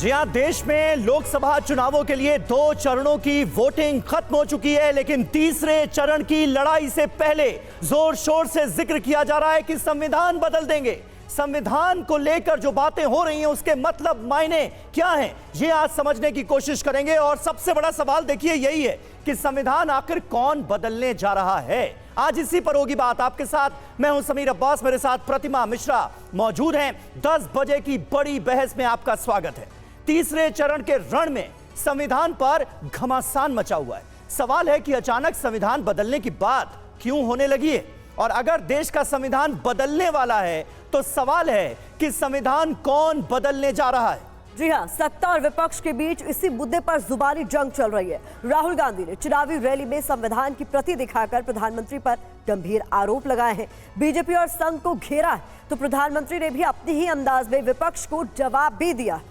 जी हां, देश में लोकसभा चुनावों के लिए 2 चरणों की वोटिंग खत्म हो चुकी है, लेकिन तीसरे चरण की लड़ाई से पहले जोर शोर से जिक्र किया जा रहा है कि संविधान बदल देंगे। संविधान को लेकर जो बातें हो रही हैं उसके मतलब मायने क्या हैं, ये आज समझने की कोशिश करेंगे। और सबसे बड़ा सवाल देखिए यही है कि संविधान आखिर कौन बदलने जा रहा है। आज इसी पर होगी बात। आपके साथ मैं हूं समीर अब्बास, मेरे साथ प्रतिमा मिश्रा मौजूद हैं। 10 बजे की बड़ी बहस में आपका स्वागत है। तीसरे चरण के रण में संविधान पर घमासान मचा हुआ है। सवाल है कि अचानक संविधान बदलने की बात क्यों होने लगी है, और अगर देश का संविधान बदलने वाला है तो सवाल है कि संविधान कौन बदलने जा रहा है। जी हां, सत्ता और विपक्ष के बीच इसी मुद्दे पर जुबानी जंग चल रही है। राहुल गांधी ने चुनावी रैली में संविधान की प्रति दिखाकर प्रधानमंत्री पर गंभीर आरोप लगाए हैं। बीजेपी और संघ को घेरा है तो प्रधानमंत्री ने भी अपनी ही अंदाज में विपक्ष को जवाब भी दिया।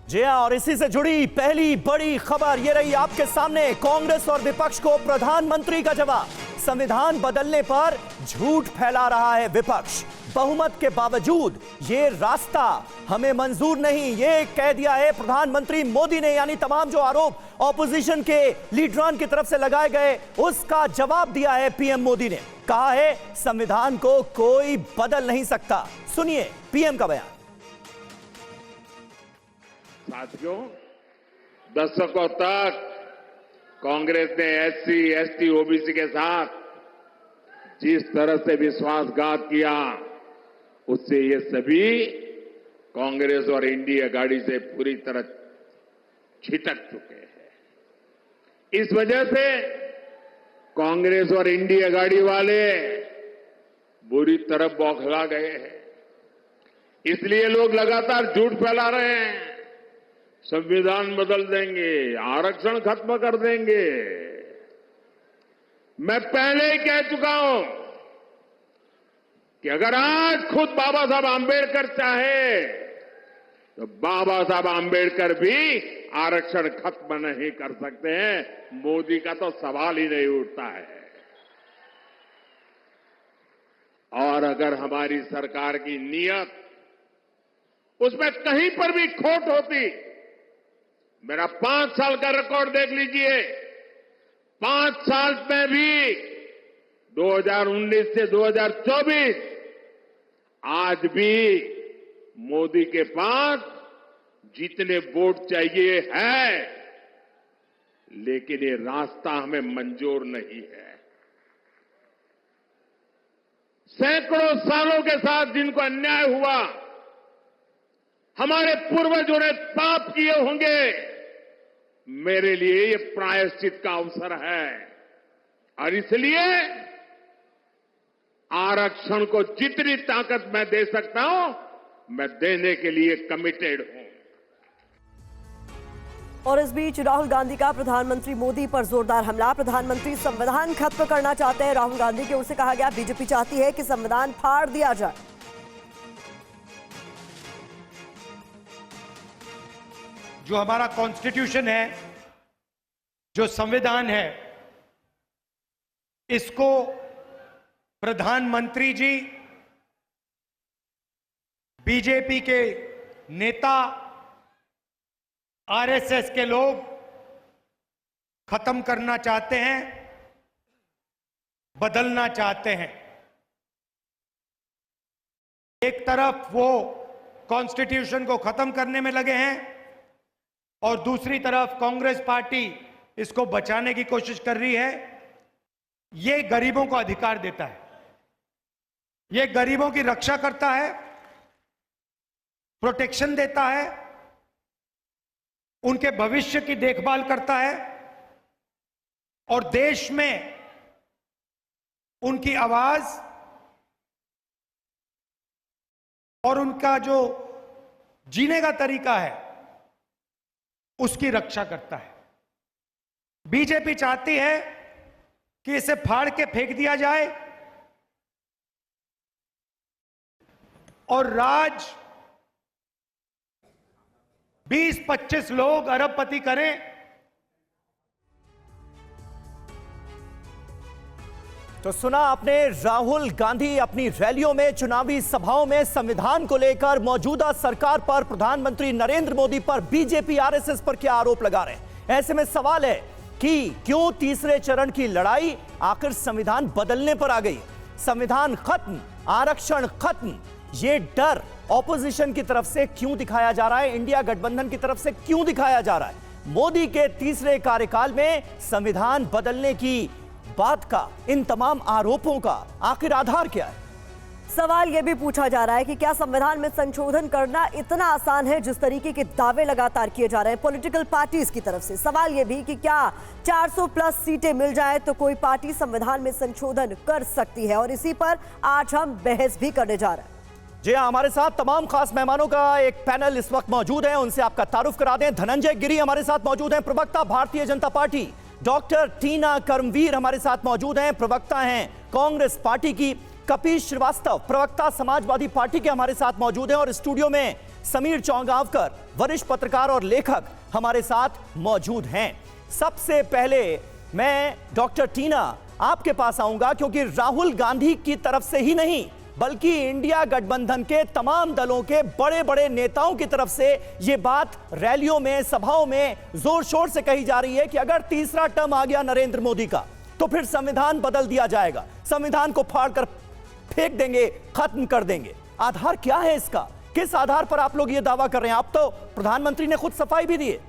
जी हां, और इसी से जुड़ी पहली बड़ी खबर ये रही आपके सामने। कांग्रेस और विपक्ष को प्रधानमंत्री का जवाब। संविधान बदलने पर झूठ फैला रहा है विपक्ष। बहुमत के बावजूद ये रास्ता हमें मंजूर नहीं, ये कह दिया है प्रधानमंत्री मोदी ने। यानी तमाम जो आरोप ऑपोजिशन के लीडरान की तरफ से लगाए गए उसका जवाब दिया है पीएम मोदी ने। कहा है संविधान को कोई बदल नहीं सकता। सुनिए पीएम का बयान। साथियों, दशकों तक कांग्रेस ने एससी, एसटी, ओबीसी के साथ जिस तरह से विश्वासघात किया, उससे ये सभी कांग्रेस और इंडिया गाड़ी से पूरी तरह छिटक चुके हैं। इस वजह से कांग्रेस और इंडिया गाड़ी वाले बुरी तरह बौखला गए हैं। इसलिए लोग लगातार झूठ फैला रहे हैं। संविधान बदल देंगे, आरक्षण खत्म कर देंगे। मैं पहले ही कह चुका हूं कि अगर आज खुद बाबा साहब आंबेडकर चाहे तो बाबा साहब आंबेडकर भी आरक्षण खत्म नहीं कर सकते हैं। मोदी का तो सवाल ही नहीं उठता है। और अगर हमारी सरकार की नीयत उसमें कहीं पर भी खोट होती, मेरा 5 साल का रिकॉर्ड देख लीजिए। 5 साल में भी 2019 से 2024 आज भी मोदी के पास जितने वोट चाहिए है, लेकिन ये रास्ता हमें मंजूर नहीं है। सैकड़ों सालों के साथ जिनको अन्याय हुआ, हमारे पूर्वजों ने पाप किए होंगे, मेरे लिए ये प्रायश्चित का अवसर है। और इसलिए आरक्षण को जितनी ताकत मैं दे सकता हूं, मैं देने के लिए कमिटेड हूं। और इस बीच राहुल गांधी का प्रधानमंत्री मोदी पर जोरदार हमला। प्रधानमंत्री संविधान खत्म करना चाहते हैं। राहुल गांधी की ओर से कहा गया बीजेपी चाहती है कि संविधान फाड़ दिया जाए। जो हमारा कॉन्स्टिट्यूशन है, जो संविधान है, इसको प्रधानमंत्री जी, बीजेपी के नेता, आरएसएस के लोग खत्म करना चाहते हैं, बदलना चाहते हैं। एक तरफ वो कॉन्स्टिट्यूशन को खत्म करने में लगे हैं और दूसरी तरफ कांग्रेस पार्टी इसको बचाने की कोशिश कर रही है। ये गरीबों को अधिकार देता है, ये गरीबों की रक्षा करता है, प्रोटेक्शन देता है, उनके भविष्य की देखभाल करता है और देश में उनकी आवाज और उनका जो जीने का तरीका है उसकी रक्षा करता है। बीजेपी चाहती है कि इसे फाड़ के फेंक दिया जाए और राज 20-25 लोग अरबपति करें। तो सुना आपने, राहुल गांधी अपनी रैलियों में, चुनावी सभाओं में संविधान को लेकर मौजूदा सरकार पर, प्रधानमंत्री नरेंद्र मोदी पर, बीजेपी आरएसएस पर क्या आरोप लगा रहे हैं। ऐसे में सवाल है कि क्यों तीसरे चरण की लड़ाई आखिर संविधान बदलने पर आ गई। संविधान खत्म, आरक्षण खत्म, ये डर ऑपोजिशन की तरफ से क्यों दिखाया जा रहा है, इंडिया गठबंधन की तरफ से क्यों दिखाया जा रहा है। मोदी के तीसरे कार्यकाल में संविधान बदलने की बात का, इन तमाम आरोपों का आखिर आधार क्या है। सवाल यह भी पूछा जा रहा है कि क्या संविधान में संशोधन करना इतना आसान है जिस तरीके के दावे लगातार किए जा रहे हैं पॉलिटिकल पार्टीज की तरफ से। सवाल यह भी कि क्या 400 प्लस सीटें मिल जाए तो कोई पार्टी संविधान में संशोधन कर सकती है, और इसी पर आज हम बहस भी करने जा रहे हैं। जी हाँ, हमारे साथ तमाम खास मेहमानों का एक पैनल इस वक्त मौजूद है, उनसे आपका तारुफ करा दें। धनंजय गिरी हमारे साथ मौजूद हैं, प्रवक्ता भारतीय जनता पार्टी। डॉक्टर टीना कर्मवीर हमारे साथ मौजूद हैं, प्रवक्ता हैं कांग्रेस पार्टी की। कपिल श्रीवास्तव, प्रवक्ता समाजवादी पार्टी के, हमारे साथ मौजूद हैं। और स्टूडियो में समीर चौंगावकर, वरिष्ठ पत्रकार और लेखक हमारे साथ मौजूद हैं। सबसे पहले मैं डॉक्टर टीना आपके पास आऊंगा, क्योंकि राहुल गांधी की तरफ से ही नहीं बल्कि इंडिया गठबंधन के तमाम दलों के बड़े बड़े नेताओं की तरफ से यह बात रैलियों में, सभाओं में जोर शोर से कही जा रही है कि अगर तीसरा टर्म आ गया नरेंद्र मोदी का तो फिर संविधान बदल दिया जाएगा, संविधान को फाड़कर फेंक देंगे, खत्म कर देंगे। आधार क्या है इसका, किस आधार पर आप लोग ये दावा कर रहे हैं। आप तो प्रधानमंत्री ने खुद सफाई भी दी है।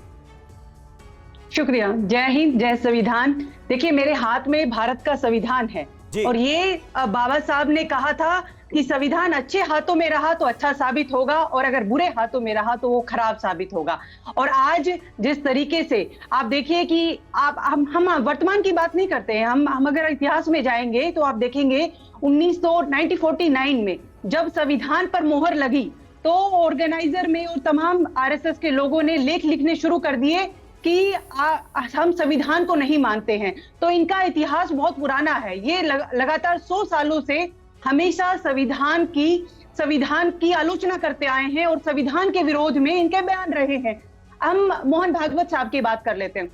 शुक्रिया। जय हिंद, जय संविधान। देखिए, मेरे हाथ में भारत का संविधान है और ये बाबा साहब ने कहा था कि संविधान अच्छे हाथों में रहा तो अच्छा साबित होगा और अगर बुरे हाथों में रहा तो वो खराब साबित होगा। और आज जिस तरीके से आप देखिए कि हम वर्तमान की बात नहीं करते हैं, हम अगर इतिहास में जाएंगे तो आप देखेंगे 1949 में जब संविधान पर मोहर लगी तो ऑर्गेनाइजर में और तमाम आरएसएस के लोगों ने लेख लिखने शुरू कर दिए कि हम संविधान को नहीं मानते हैं। तो इनका इतिहास बहुत पुराना है, ये लगातार 100 सालों से हमेशा संविधान की आलोचना करते आए हैं और संविधान के विरोध में इनके बयान रहे हैं। हम मोहन भागवत साहब की बात कर लेते हैं।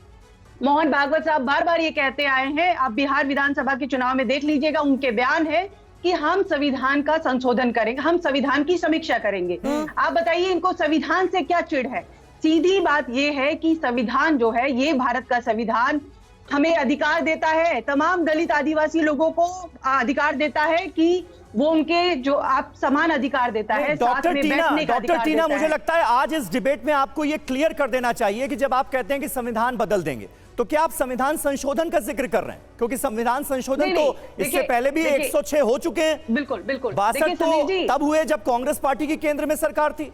मोहन भागवत साहब बार बार ये कहते आए हैं, आप बिहार विधानसभा के चुनाव में देख लीजिएगा, उनके बयान है कि हम संविधान का संशोधन करेंगे, हम संविधान की समीक्षा करेंगे। आप बताइए इनको संविधान से क्या चिढ़ है। सीधी बात यह है कि संविधान जो है, ये भारत का संविधान हमें अधिकार देता है, तमाम दलित आदिवासी लोगों को अधिकार देता है कि वो उनके जो आप समान अधिकार देता है, साथ में बैठने का डॉक्टर टीना, मुझे लगता है आज इस डिबेट में आपको ये क्लियर कर देना चाहिए कि जब आप कहते हैं कि संविधान बदल देंगे तो क्या आप संविधान संशोधन का जिक्र कर रहे हैं, क्योंकि संविधान संशोधन तो इससे पहले भी 106 हो चुके हैं। बिल्कुल बिल्कुल। 62 तो तब हुए जब कांग्रेस पार्टी की केंद्र में सरकार थी।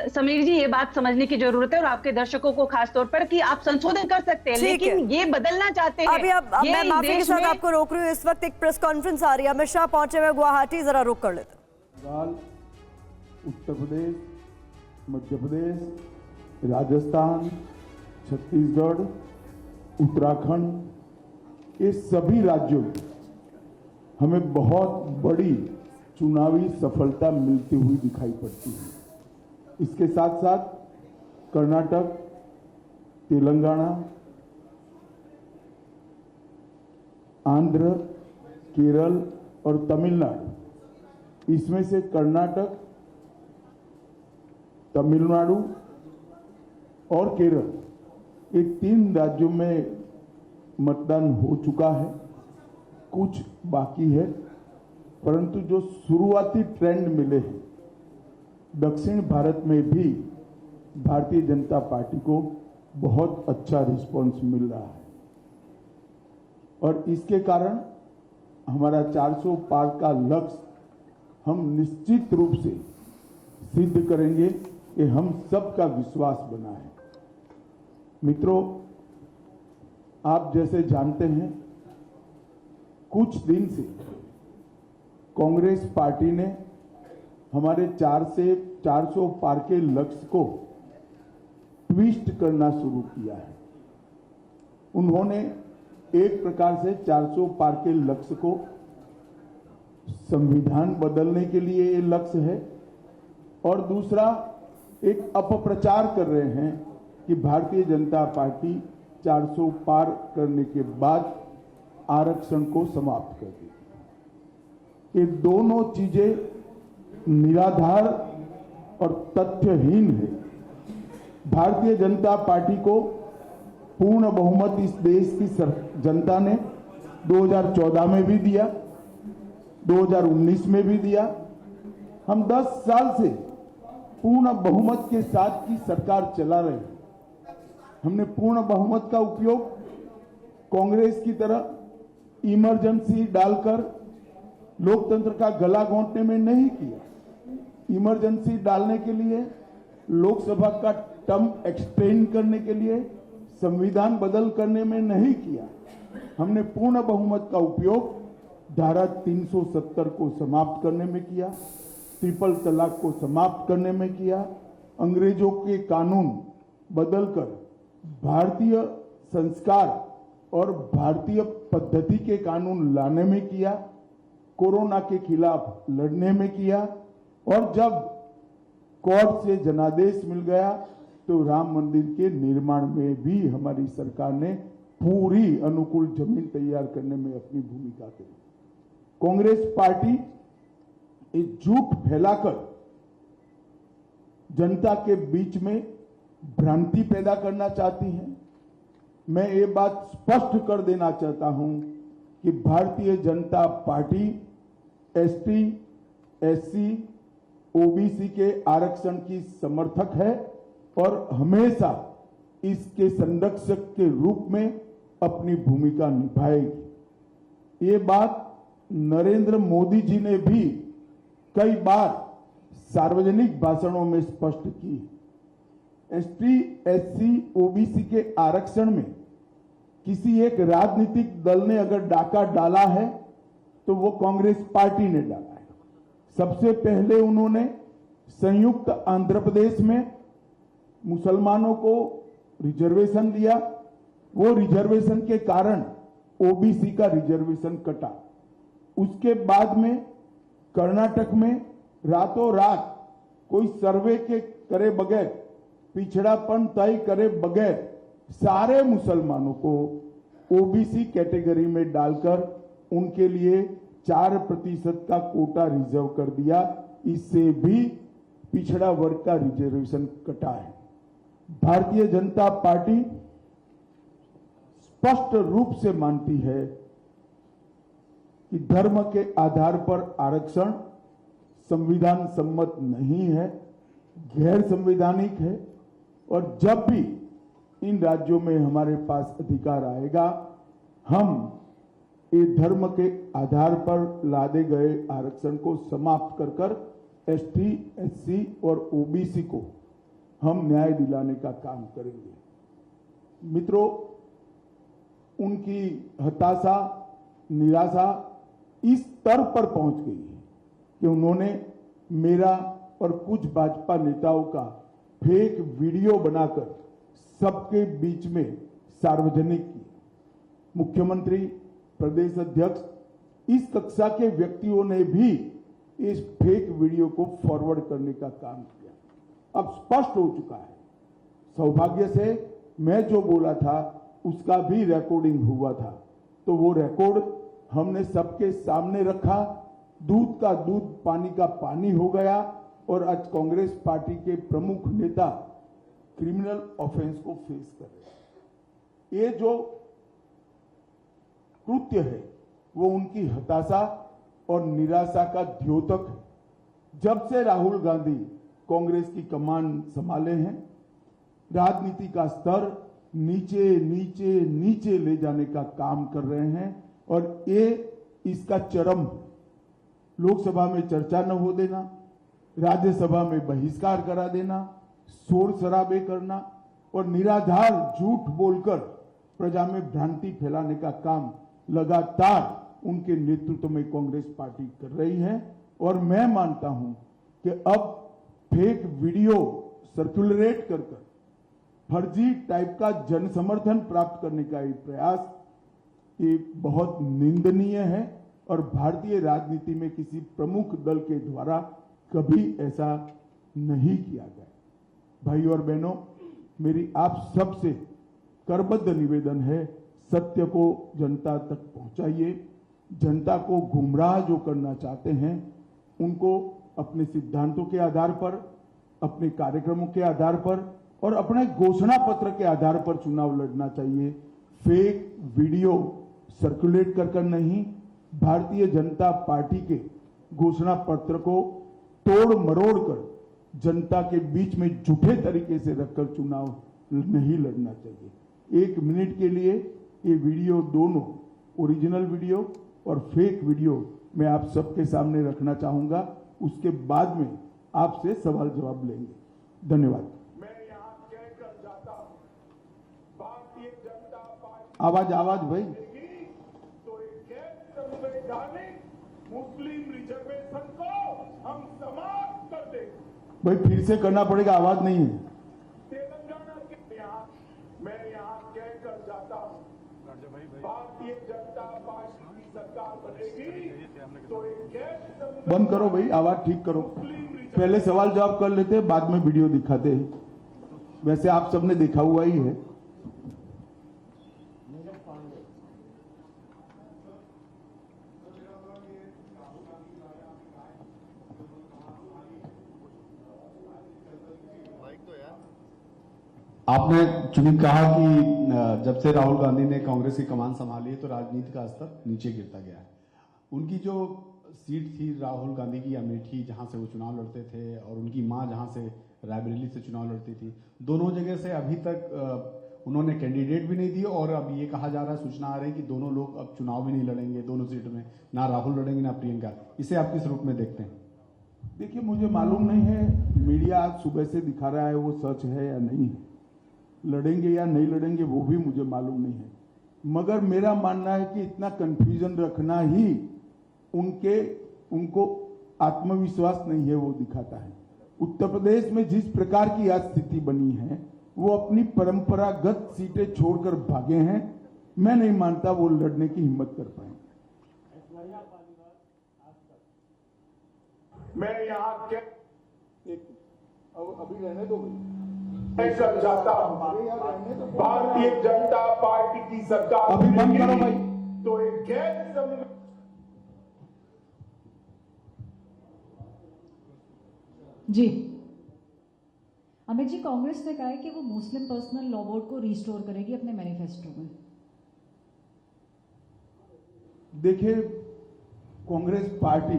समीर जी, ये बात समझने की जरूरत है और आपके दर्शकों को खास तौर पर कि आप संशोधन कर सकते हैं लेकिन ये बदलना चाहते हैं। अभी अब मैं माफी के साथ आपको रोक रही हूँ, इस वक्त एक प्रेस कॉन्फ्रेंस आ रही है, अमित शाह पहुंचे हुए गुवाहाटी, जरा रुक कर लेते हैं। बंगाल, उत्तर प्रदेश, मध्य प्रदेश, राजस्थान, छत्तीसगढ़, उत्तराखंड, ये सभी राज्यों में हमें बहुत बड़ी चुनावी सफलता मिलती हुई दिखाई पड़ती है। इसके साथ साथ कर्नाटक, तेलंगाना, आंध्र, केरल और तमिलनाडु, इसमें से कर्नाटक, तमिलनाडु और केरल, ये 3 राज्यों में मतदान हो चुका है, कुछ बाकी है, परंतु जो शुरुआती ट्रेंड मिले हैं दक्षिण भारत में भी भारतीय जनता पार्टी को बहुत अच्छा रिस्पांस मिल रहा है और इसके कारण हमारा 400 पार का लक्ष्य हम निश्चित रूप से सिद्ध करेंगे, ये हम सबका विश्वास बना है। मित्रों, आप जैसे जानते हैं कुछ दिन से कांग्रेस पार्टी ने हमारे 400 पार के लक्ष्य को ट्विस्ट करना शुरू किया है। उन्होंने एक प्रकार से 400 पार के लक्ष्य को संविधान बदलने के लिए ये लक्ष्य है और दूसरा एक अपप्रचार कर रहे हैं कि भारतीय जनता पार्टी 400 पार करने के बाद आरक्षण को समाप्त कर दिया। ये दोनों चीजें निराधार और तथ्यहीन है। भारतीय जनता पार्टी को पूर्ण बहुमत इस देश की जनता ने 2014 में भी दिया, 2019 में भी दिया। हम 10 साल से पूर्ण बहुमत के साथ की सरकार चला रहे हैं। हमने पूर्ण बहुमत का उपयोग कांग्रेस की तरह इमरजेंसी डालकर लोकतंत्र का गला घोंटने में नहीं किया। इमरजेंसी डालने के लिए, लोकसभा का टर्म एक्सटेंड करने के लिए, संविधान बदल करने में नहीं किया। हमने पूर्ण बहुमत का उपयोग धारा 370 को समाप्त करने में किया, ट्रिपल तलाक को समाप्त करने में किया, अंग्रेजों के कानून बदलकर भारतीय संस्कार और भारतीय पद्धति के कानून लाने में किया, कोरोना के खिलाफ लड़ने में किया, और जब कोर्ट से जनादेश मिल गया तो राम मंदिर के निर्माण में भी हमारी सरकार ने पूरी अनुकूल जमीन तैयार करने में अपनी भूमिका करी। कांग्रेस पार्टी एक झूठ फैलाकर जनता के बीच में भ्रांति पैदा करना चाहती है। मैं ये बात स्पष्ट कर देना चाहता हूं कि Bharatiya Janata party ST, SC, OBC के आरक्षण की समर्थक है और हमेशा इसके संरक्षक के रूप में अपनी भूमिका निभाएगी। ये बात नरेंद्र मोदी जी ने भी कई बार सार्वजनिक भाषणों में स्पष्ट की। एसटी, एससी, ओबीसी के आरक्षण में किसी एक राजनीतिक दल ने अगर डाका डाला है तो वो कांग्रेस पार्टी ने डाला है। सबसे पहले उन्होंने संयुक्त आंध्र प्रदेश में मुसलमानों को रिजर्वेशन दिया। वो रिजर्वेशन के कारण ओबीसी का रिजर्वेशन कटा। उसके बाद में कर्नाटक में रातों रात कोई सर्वे के करे बगैर, पिछड़ापन तय करे बगैर सारे मुसलमानों को ओबीसी कैटेगरी में डालकर उनके लिए 4% का कोटा रिजर्व कर दिया। इससे भी पिछड़ा वर्ग का रिजर्वेशन कटा है। भारतीय जनता पार्टी स्पष्ट रूप से मानती है कि धर्म के आधार पर आरक्षण संविधान सम्मत नहीं है, गैर संवैधानिक है, और जब भी इन राज्यों में हमारे पास अधिकार आएगा, हम ये धर्म के आधार पर लादे गए आरक्षण को समाप्त कर कर एसटी, एससी और ओबीसी को हम न्याय दिलाने का काम करेंगे। मित्रों, उनकी हताशा, निराशा इस स्तर पर पहुंच गई है कि उन्होंने मेरा और कुछ भाजपा नेताओं का फेक वीडियो बनाकर सबके बीच में सार्वजनिक की। मुख्यमंत्री, प्रदेश अध्यक्ष, इस कक्षा के व्यक्तियों ने भी इस फेक वीडियो को फॉरवर्ड करने का काम किया। अब स्पष्ट हो चुका है। सौभाग्य से मैं जो बोला था उसका भी रिकॉर्डिंग हुआ था, तो वो रिकॉर्ड हमने सबके सामने रखा। दूध का दूध, पानी का पानी हो गया और आज कांग्रेस पार्टी के प्रमुख नेता क्रिमिनल ऑफेंस को फेस कर रहे हैं। ये जो कृत्य है वो उनकी हताशा और निराशा का द्योतक है। जब से राहुल गांधी कांग्रेस की कमान संभाले हैं, राजनीति का स्तर नीचे नीचे नीचे ले जाने का काम कर रहे हैं, और ये इसका चरम, लोकसभा में चर्चा न हो देना, राज्यसभा में बहिष्कार करा देना, शोर शराबे करना और निराधार झूठ बोलकर प्रजा में भ्रांति फैलाने का काम लगातार उनके नेतृत्व में कांग्रेस पार्टी कर रही है। और मैं मानता हूं कि अब फेक वीडियो सर्कुलेट कर फर्जी टाइप का जन समर्थन प्राप्त करने का ये प्रयास, ये बहुत निंदनीय है और भारतीय राजनीति में किसी प्रमुख दल के द्वारा कभी ऐसा नहीं किया गया। भाई और बहनों, मेरी आप सबसे करबद्ध निवेदन है, सत्य को जनता तक पहुंचाइए। जनता को गुमराह जो करना चाहते हैं उनको अपने सिद्धांतों के आधार पर, अपने कार्यक्रमों के आधार पर और अपने घोषणा पत्र के आधार पर चुनाव लड़ना चाहिए। फेक वीडियो सर्कुलेट कर नहीं, भारतीय जनता पार्टी के घोषणा पत्र को तोड़ मरोड़ कर जनता के बीच में झूठे तरीके से रखकर चुनाव नहीं लड़ना चाहिए। 1 मिनट के लिए ये वीडियो, दोनों ओरिजिनल वीडियो और फेक वीडियो मैं आप सबके सामने रखना चाहूंगा। उसके बाद में आपसे सवाल जवाब लेंगे। धन्यवाद। मैं यहां कहकर जाता हूं, भारतीय जनता पार्टी आवाज भाई तो एक संवैधानिक मुस्लिम रिजर्वेशन को हम समाप्त कर देंगे। भाई फिर से करना पड़ेगा, आवाज नहीं है। तेलंगाना के मैं यहां कहकर जाता हूं, भारतीय जनता पार्टी की सरकार बनेगी तो एक बंद करो भाई, आवाज ठीक करो। पहले सवाल जवाब कर लेते हैं, बाद में वीडियो दिखाते हैं। वैसे आप सबने देखा हुआ ही है। आपने चुनी कहा कि जब से राहुल गांधी ने कांग्रेस की कमान संभाली है तो राजनीति का स्तर नीचे गिरता गया है। उनकी जो सीट थी राहुल गांधी की अमेठी, जहां से वो चुनाव लड़ते थे, और उनकी मां जहां से रायबरेली से चुनाव लड़ती थी, दोनों जगह से अभी तक उन्होंने कैंडिडेट भी नहीं दिए। और अब ये कहा जा रहा है, सूचना आ रही है कि दोनों लोग अब चुनाव भी नहीं लड़ेंगे दोनों सीट में, ना राहुल लड़ेंगे ना प्रियंका। इसे आप किस रूप में देखते हैं? देखिए, मुझे मालूम नहीं है मीडिया आज सुबह से दिखा रहा है वो सच है या नहीं है, लड़ेंगे या नहीं लड़ेंगे वो भी मुझे मालूम नहीं है। मगर मेरा मानना है कि इतना कंफ्यूजन रखना ही उनको आत्मविश्वास नहीं है वो दिखाता है। उत्तर प्रदेश में जिस प्रकार की आज स्थिति बनी है, वो अपनी परंपरागत सीटें छोड़कर भागे हैं। मैं नहीं मानता वो लड़ने की हिम्मत कर पाए। मैं यहाँ अभी रहने दो भाई, जाता हूं, भारतीय जनता पार्टी की सरकार अभी बंद करो भाई तो एक गैर जी। अमित जी, कांग्रेस ने कहा है कि वो मुस्लिम पर्सनल लॉ बोर्ड को रिस्टोर करेगी अपने मैनिफेस्टो में। देखिए, कांग्रेस पार्टी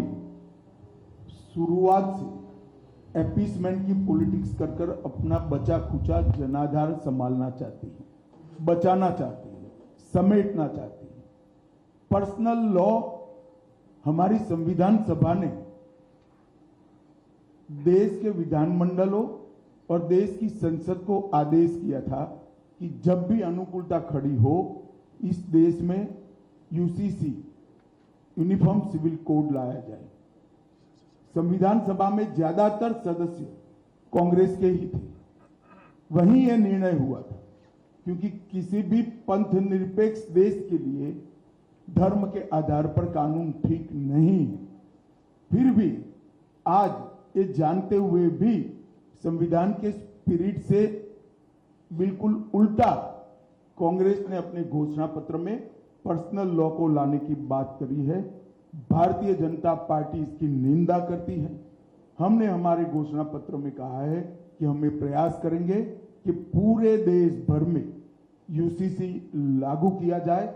शुरुआत से अपीसमेंट की पॉलिटिक्स कर कर अपना बचा खुचा जनाधार संभालना चाहती है, बचाना चाहती है, समेटना चाहती है। पर्सनल लॉ हमारी संविधान सभा ने देश के विधानमंडलों और देश की संसद को आदेश किया था कि जब भी अनुकूलता खड़ी हो, इस देश में यूसीसी यूनिफॉर्म सिविल कोड लाया जाए। संविधान सभा में ज्यादातर सदस्य कांग्रेस के ही थे, वहीं यह निर्णय हुआ था, क्योंकि किसी भी पंथ निरपेक्ष देश के लिए धर्म के आधार पर कानून ठीक नहीं है। फिर भी आज ये जानते हुए भी संविधान के स्पिरिट से बिल्कुल उल्टा कांग्रेस ने अपने घोषणा पत्र में पर्सनल लॉ को लाने की बात करी है। भारतीय जनता पार्टी इसकी निंदा करती है। हमने हमारे घोषणा पत्र में कहा है कि हम ये प्रयास करेंगे कि पूरे देश भर में यूसीसी लागू किया जाए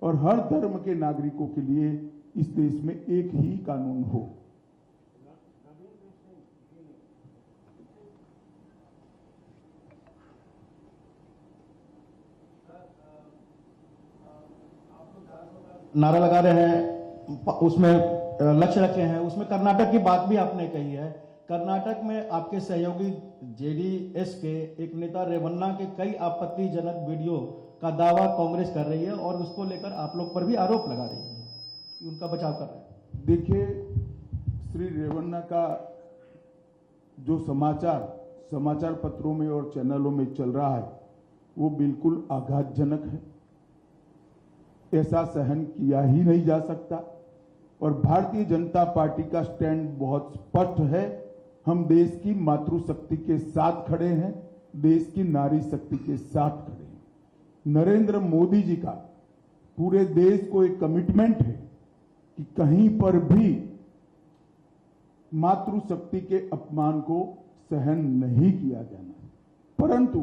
और हर धर्म के नागरिकों के लिए इस देश में एक ही कानून हो। नारा लगा रहे हैं, उसमें लक्ष्य रखे हैं, उसमें कर्नाटक की बात भी आपने कही है। कर्नाटक में आपके सहयोगी जेडीएस के एक नेता रेवन्ना के कई आपत्तिजनक वीडियो का दावा कांग्रेस कर रही है और उसको लेकर आप लोग पर भी आरोप लगा रही है कि उनका बचाव कर रहे हैं। देखिए, श्री रेवन्ना का जो समाचार पत्रों में और चैनलों में चल रहा है वो बिल्कुल आघातजनक है। ऐसा सहन किया ही नहीं जा सकता और भारतीय जनता पार्टी का स्टैंड बहुत स्पष्ट है। हम देश की मातृशक्ति के साथ खड़े हैं, देश की नारी शक्ति के साथ खड़े हैं। नरेंद्र मोदी जी का पूरे देश को एक कमिटमेंट है कि कहीं पर भी मातृशक्ति के अपमान को सहन नहीं किया जाना। परंतु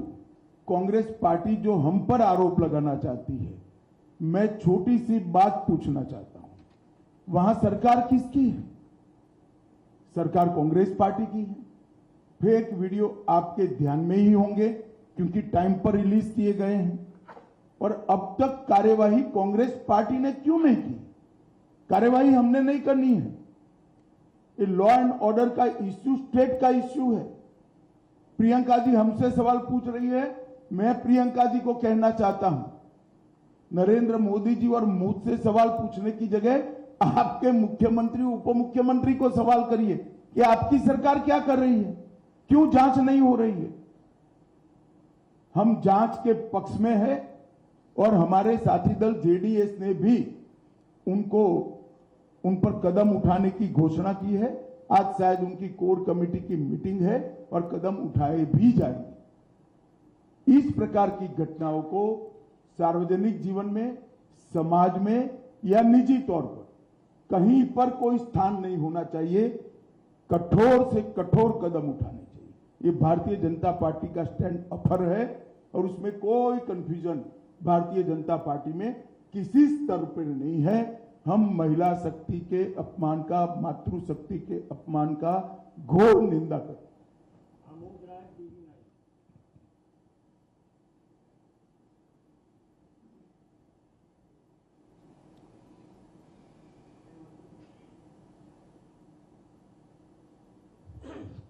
कांग्रेस पार्टी जो हम पर आरोप लगाना चाहती है, मैं छोटी सी बात पूछना चाहता हूं, वहां सरकार किसकी है? सरकार कांग्रेस पार्टी की है। फेक वीडियो आपके ध्यान में ही होंगे क्योंकि टाइम पर रिलीज किए गए हैं। और अब तक कार्यवाही कांग्रेस पार्टी ने क्यों नहीं की? कार्यवाही हमने नहीं करनी है। ये लॉ एंड ऑर्डर का इश्यू स्टेट का इश्यू है। प्रियंका जी हमसे सवाल पूछ रही है, मैं प्रियंका जी को कहना चाहता हूं, नरेंद्र मोदी जी और मुझसे सवाल पूछने की जगह आपके मुख्यमंत्री उप मुख्यमंत्री को सवाल करिए कि आपकी सरकार क्या कर रही है, क्यों जांच नहीं हो रही है। हम जांच के पक्ष में है और हमारे साथी दल जेडीएस ने भी उन पर कदम उठाने की घोषणा की है। आज शायद उनकी कोर कमेटी की मीटिंग है और कदम उठाए भी जाएंगे। इस प्रकार की घटनाओं को सार्वजनिक जीवन में, समाज में या निजी तौर पर कहीं पर कोई स्थान नहीं होना चाहिए। कठोर से कठोर कदम उठाने चाहिए। ये भारतीय जनता पार्टी का स्टैंड अपर है और उसमें कोई कंफ्यूजन भारतीय जनता पार्टी में किसी स्तर पर नहीं है। हम महिला शक्ति के अपमान का, मातृशक्ति के अपमान का घोर निंदा करते हैं।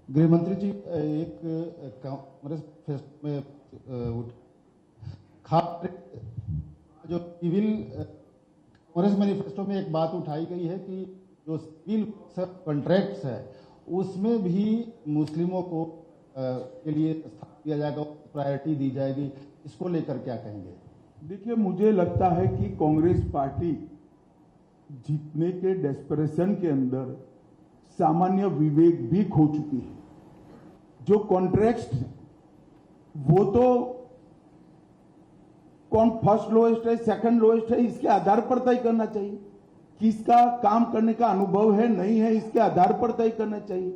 गृह मंत्री जी, एक कांग्रेस में खास जो सिविल कांग्रेस मैनिफेस्टो में एक बात उठाई गई है कि जो सिविल कॉन्ट्रैक्ट्स है उसमें भी मुस्लिमों को के लिए स्थान दिया जाएगा, प्रायोरिटी दी जाएगी। इसको लेकर क्या कहेंगे? देखिए, मुझे लगता है कि कांग्रेस पार्टी जीतने के डेस्परेशन के अंदर सामान्य विवेक भी खो चुकी है। जो कॉन्ट्रैक्ट वो तो कौन फर्स्ट लोएस्ट है, सेकंड लोएस्ट है, इसके आधार पर तय करना चाहिए। किसका काम करने का अनुभव है, नहीं है, इसके आधार पर तय करना चाहिए।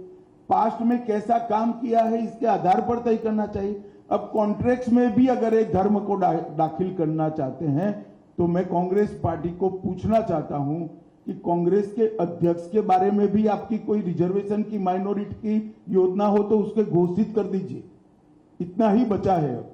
पास्ट में कैसा काम किया है, इसके आधार पर तय करना चाहिए। अब कॉन्ट्रैक्ट्स में भी अगर एक धर्म को दाखिल करना चाहते हैं तो मैं कांग्रेस पार्टी को पूछना चाहता हूं कि कांग्रेस के अध्यक्ष के बारे में भी आपकी कोई रिजर्वेशन की, माइनॉरिटी की योजना हो तो उसके घोषित कर दीजिए। इतना ही बचा है अब।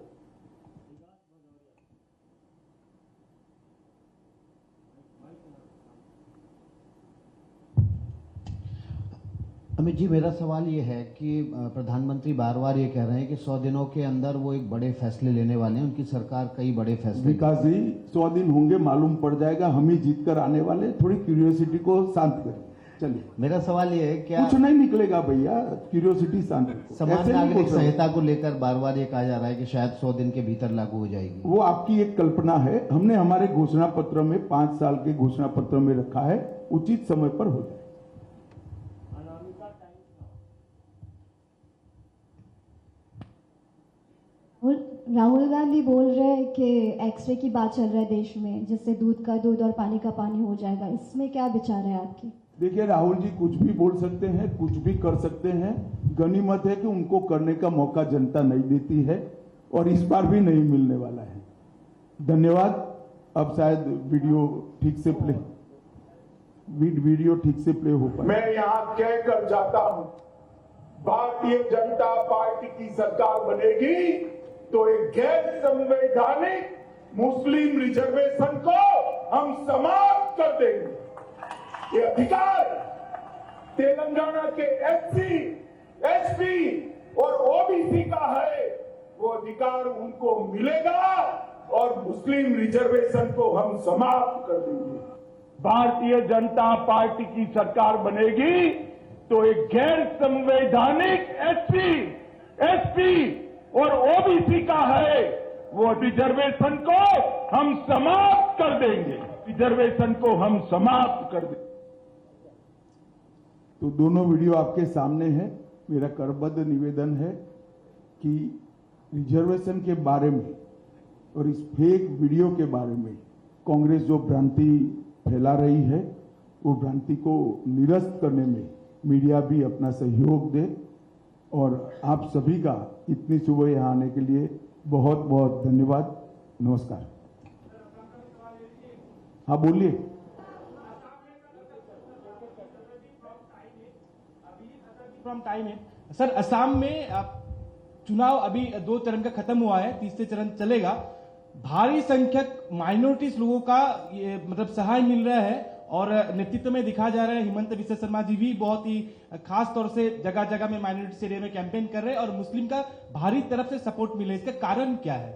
अमित जी, मेरा सवाल ये है कि प्रधानमंत्री बार बार ये कह रहे हैं कि 100 दिनों के अंदर वो एक बड़े फैसले लेने वाले हैं। उनकी सरकार कई बड़े फैसले। विकास जी, 100 दिन होंगे, मालूम पड़ जाएगा। हम ही जीत कर आने वाले। थोड़ी क्यूरियोसिटी को शांत करें। चलिए, मेरा सवाल ये है, क्या कुछ नहीं निकलेगा भैया, क्यूरियोसिटी शांत। समान नागरिक संहिता को लेकर बार बार ये कहा जा रहा है कि शायद 100 दिन के भीतर लागू हो जाएगी। वो आपकी एक कल्पना है। हमने हमारे घोषणा पत्र में 5 साल के घोषणा पत्र में रखा है, उचित समय पर हो जाए। राहुल गांधी बोल रहे हैं कि एक्सरे की बात चल रहा है देश में, जिससे दूध का दूध और पानी का पानी हो जाएगा। इसमें क्या विचार है आपकी? देखिए, राहुल जी कुछ भी बोल सकते हैं, कुछ भी कर सकते हैं। गनीमत है कि उनको करने का मौका जनता नहीं देती है और इस बार भी नहीं मिलने वाला है। धन्यवाद। अब शायद वीडियो ठीक से प्ले हो पाए। मैं यहाँ कहकर जाता हूँ, भारतीय जनता पार्टी की सरकार बनेगी तो एक गैर संवैधानिक मुस्लिम रिजर्वेशन को हम समाप्त कर देंगे। ये अधिकार तेलंगाना के एससी, एसटी और ओबीसी का है, वो अधिकार उनको मिलेगा और मुस्लिम रिजर्वेशन को हम समाप्त कर देंगे। भारतीय जनता पार्टी की सरकार बनेगी तो एक गैर संवैधानिक एससी, एसटी और ओबीसी का है, वो रिजर्वेशन को हम समाप्त कर देंगे। रिजर्वेशन को हम समाप्त कर देंगे। तो दोनों वीडियो आपके सामने है। मेरा करबद्ध निवेदन है कि रिजर्वेशन के बारे में और इस फेक वीडियो के बारे में कांग्रेस जो भ्रांति फैला रही है वो भ्रांति को निरस्त करने में मीडिया भी अपना सहयोग दे। और आप सभी का इतनी सुबह यहाँ आने के लिए बहुत बहुत धन्यवाद। नमस्कार। हाँ बोलिए। फ्रॉम टाइम है सर। असम में चुनाव अभी 2 चरण का खत्म हुआ है, तीसरे चरण चलेगा। भारी संख्यक माइनॉरिटीज लोगों का ये मतलब सहाय मिल रहा है और नेतृत्व में दिखा जा रहा है। हिमंत विश्व शर्मा जी भी बहुत ही खास तौर से जगह जगह में माइनॉरिटी एरिया में कैंपेन कर रहे हैं और मुस्लिम का भारी तरफ से सपोर्ट मिले। इसका कारण क्या है?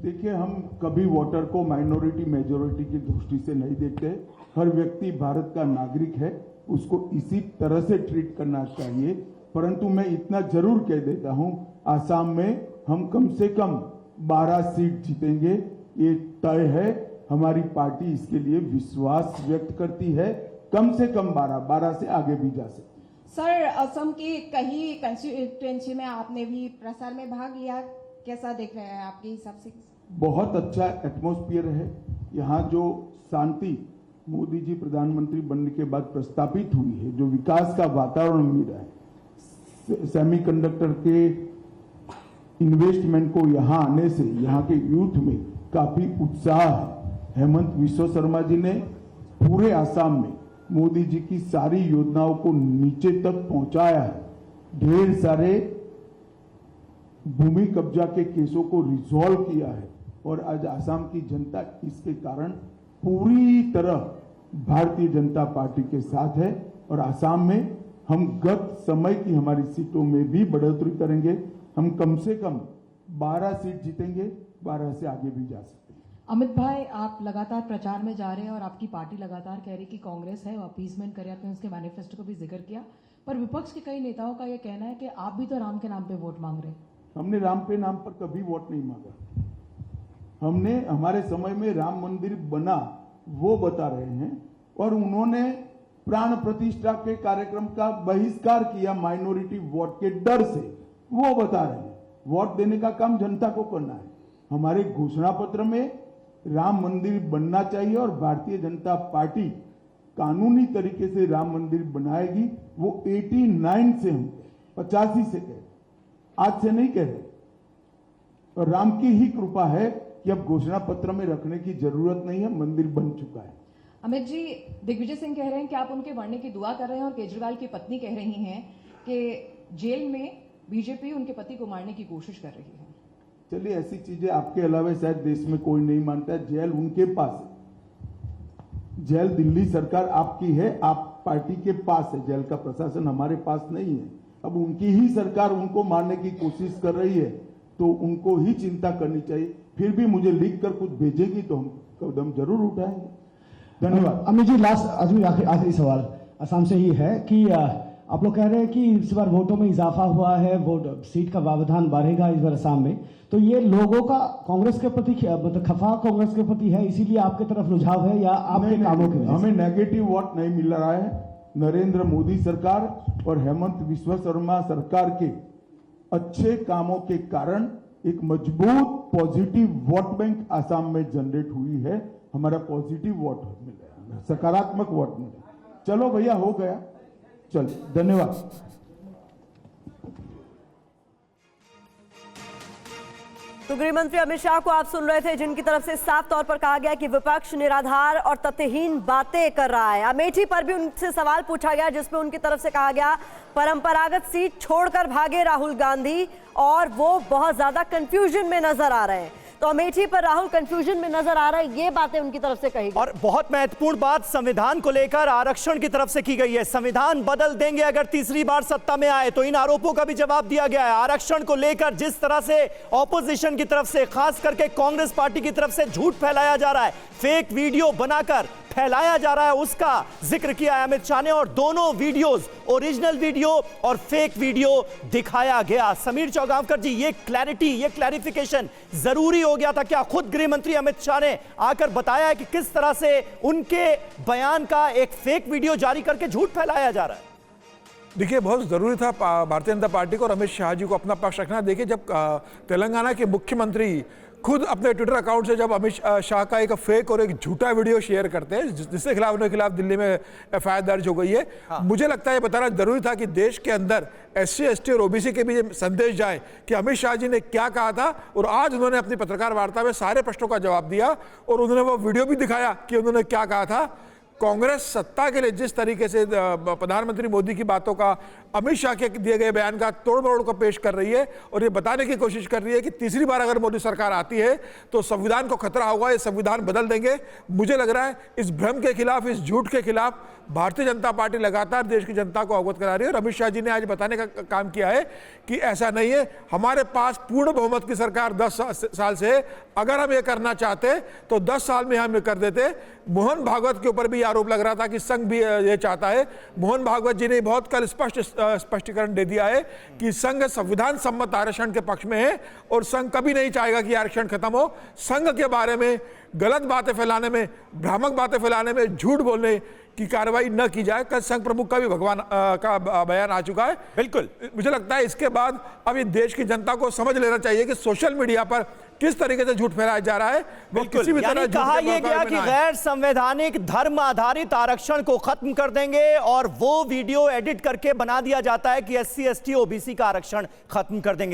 देखिए, हम कभी वोटर को माइनॉरिटी मेजोरिटी की दृष्टि से नहीं देखते। हर व्यक्ति भारत का नागरिक है, उसको इसी तरह से ट्रीट करना चाहिए। परंतु मैं इतना जरूर कह देता हूं, आसाम में हम कम से कम 12 सीट जीतेंगे, ये तय है। हमारी पार्टी इसके लिए विश्वास व्यक्त करती है। कम से कम 12 से आगे भी जा सकते। सर, असम की कई कंस्टिट्यूएंसी में आपने भी प्रसार में भाग लिया, कैसा देख रहे हैं आपके हिसाब से? बहुत अच्छा एटमॉस्फेयर है यहाँ। जो शांति मोदी जी प्रधानमंत्री बनने के बाद प्रस्तापित हुई है, जो विकास का वातावरण मिल रहा है, सेमीकंडक्टर के इन्वेस्टमेंट को यहाँ आने से यहाँ के यूथ में काफी उत्साह है। हेमंत विश्व शर्मा जी ने पूरे आसाम में मोदी जी की सारी योजनाओं को नीचे तक पहुंचाया है। ढेर सारे भूमि कब्जा के केसों को रिजॉल्व किया है और आज आसाम की जनता इसके कारण पूरी तरह भारतीय जनता पार्टी के साथ है। और आसाम में हम गत समय की हमारी सीटों में भी बढ़ोतरी करेंगे। हम कम से कम 12 सीट जीतेंगे, 12 से आगे भी जा सकते हैं। अमित भाई, आप लगातार प्रचार में जा रहे हैं और आपकी पार्टी लगातार कह रही कि कांग्रेस है, अपीसमेंट करे। आपने उसके मैनिफेस्टो को भी जिक्र किया, पर विपक्ष के कई नेताओं का यह कहना है कि आप भी तो राम के नाम पे वोट मांग रहे हैं। हमने राम पे नाम पर कभी वोट नहीं मांगा। हमने हमारे समय में राम मंदिर बना वो बता रहे हैं और उन्होंने प्राण प्रतिष्ठा के कार्यक्रम का बहिष्कार किया माइनॉरिटी वोट के डर से, वो बता रहे हैं। वोट देने का काम जनता को करना है। हमारे घोषणा पत्र में राम मंदिर बनना चाहिए और भारतीय जनता पार्टी कानूनी तरीके से राम मंदिर बनाएगी। वो 89 से हम 85 से कह, आज से नहीं कह रहे। और राम की ही कृपा है कि अब घोषणा पत्र में रखने की जरूरत नहीं है, मंदिर बन चुका है। अमित जी, दिग्विजय सिंह कह रहे हैं कि आप उनके बढ़ने की दुआ कर रहे हैं और केजरीवाल की पत्नी कह रही हैं कि जेल में बीजेपी उनके पति को मारने की कोशिश कर रही है। चलिए, ऐसी चीजें आपके अलावा शायद देश में कोई नहीं मानता है। जेल उनके पास है। जेल दिल्ली सरकार आपकी है, आप पार्टी के पास है। जेल का प्रशासन हमारे पास नहीं है। अब उनकी ही सरकार उनको मारने की कोशिश कर रही है तो उनको ही चिंता करनी चाहिए। फिर भी मुझे लिख कर कुछ भेजेगी तो हम कदम जरूर उठाएंगे। धन्यवाद। अमित जी, लास्ट आखिरी सवाल असम से ही है कि आप लोग कह रहे हैं कि इस बार वोटों में इजाफा हुआ है, वोट सीट का व्यवधान बढ़ेगा इस बार असम में, तो ये लोगों का कांग्रेस के प्रति मतलब खफा कांग्रेस के प्रति है, इसीलिए आपके तरफ रुझाव है या आपके कामों के? हमें नेगेटिव वोट नहीं मिल रहा है। नरेंद्र मोदी सरकार और हेमंत विश्व शर्मा सरकार के अच्छे कामों के कारण एक मजबूत पॉजिटिव वोट बैंक आसाम में जनरेट हुई है। हमारा पॉजिटिव वोट मिल रहा है, सकारात्मक वोट मिल रहा है। चलो भैया, हो गया। चलिए, धन्यवाद। तो गृह मंत्री अमित शाह को आप सुन रहे थे, जिनकी तरफ से साफ तौर पर कहा गया कि विपक्ष निराधार और तथ्यहीन बातें कर रहा है। अमेठी पर भी उनसे सवाल पूछा गया जिसमें उनकी तरफ से कहा गया परंपरागत सीट छोड़कर भागे राहुल गांधी और वो बहुत ज्यादा कंफ्यूजन में नजर आ रहे हैं। तो अमेठी पर राहुल कंफ्यूजन में नजर आ रहा है, ये बातें उनकी तरफ से कही गई। और बहुत महत्वपूर्ण बात संविधान को लेकर आरक्षण की तरफ से की गई है। संविधान बदल देंगे अगर तीसरी बार सत्ता में आए, तो इन आरोपों का भी जवाब दिया गया है। आरक्षण को लेकर जिस तरह से ऑपोजिशन की तरफ से, खास करके कांग्रेस पार्टी की तरफ से झूठ फैलाया जा रहा है, फेक वीडियो बनाकर फैलाया जा रहा है, उसका जिक्र किया है अमित शाह ने। और दोनों वीडियोस, ओरिजिनल वीडियो और फेक वीडियो दिखाया गया। समीर चौगांवकर जी, ये क्लैरिटी, ये क्लैरिफिकेशन जरूरी हो गया था क्या? खुद गृह मंत्री अमित शाह ने आकर बताया है कि किस तरह से उनके बयान का एक फेक वीडियो जारी करके झूठ फैलाया जा रहा है। देखिए, बहुत ज़रूरी था भारतीय जनता पार्टी को और अमित शाह जी को अपना पक्ष रखना। देखिए, जब तेलंगाना के मुख्यमंत्री खुद अपने ट्विटर अकाउंट से जब अमित शाह का एक फेक और एक झूठा वीडियो शेयर करते हैं जिसके खिलाफ उनके खिलाफ दिल्ली में एफआईआर दर्ज हो गई है। मुझे लगता है ये बताना जरूरी था कि देश के अंदर SC ST और OBC के भी ये संदेश जाए कि अमित शाह जी ने क्या कहा था, और आज उन्होंने अपनी पत्रकार वार्ता में सारे प्रश्नों का जवाब दिया और उन्होंने वो वीडियो भी दिखाया कि उन्होंने क्या कहा था। कांग्रेस सत्ता के लिए जिस तरीके से प्रधानमंत्री मोदी की बातों का, अमित शाह के दिए गए बयान का तोड़ मरोड़ को पेश कर रही है और ये बताने की कोशिश कर रही है कि तीसरी बार अगर मोदी सरकार आती है तो संविधान को खतरा होगा, ये संविधान बदल देंगे। मुझे लग रहा है इस भ्रम के खिलाफ, इस झूठ के खिलाफ भारतीय जनता पार्टी लगातार देश की जनता को अवगत करा रही है और अमित शाह जी ने आज बताने का काम किया है कि ऐसा नहीं है, हमारे पास पूर्ण बहुमत की सरकार 10 साल से, अगर हम ये करना चाहते तो 10 साल में हम ये कर देते। मोहन भागवत के ऊपर भी आरोप लग रहा था कि संघ भी ये चाहता है। मोहन भागवत जी ने बहुत कल स्पष्टीकरण दे दिया है कि संघ संविधान सम्मत आरक्षण के पक्ष में है और संघ कभी नहीं चाहेगा कि आरक्षण खत्म हो। संघ के बारे में गलत बातें फैलाने में, भ्रामक बातें फैलाने में, झूठ बोलने की कार्रवाई न की जाए। कल संघ प्रमुख का भी का बयान आ चुका है। बिल्कुल, मुझे लगता है इसके बाद अब ये देश की जनता को समझ लेना चाहिए कि सोशल मीडिया पर किस तरीके से झूठ फैलाया जा रहा है। वो किसी भी तरह कहा यह गया कि गैर संवैधानिक धर्म आधारित आरक्षण को खत्म कर देंगे और वो वीडियो एडिट करके बना दिया जाता है कि SC ST OBC का आरक्षण खत्म कर देंगे।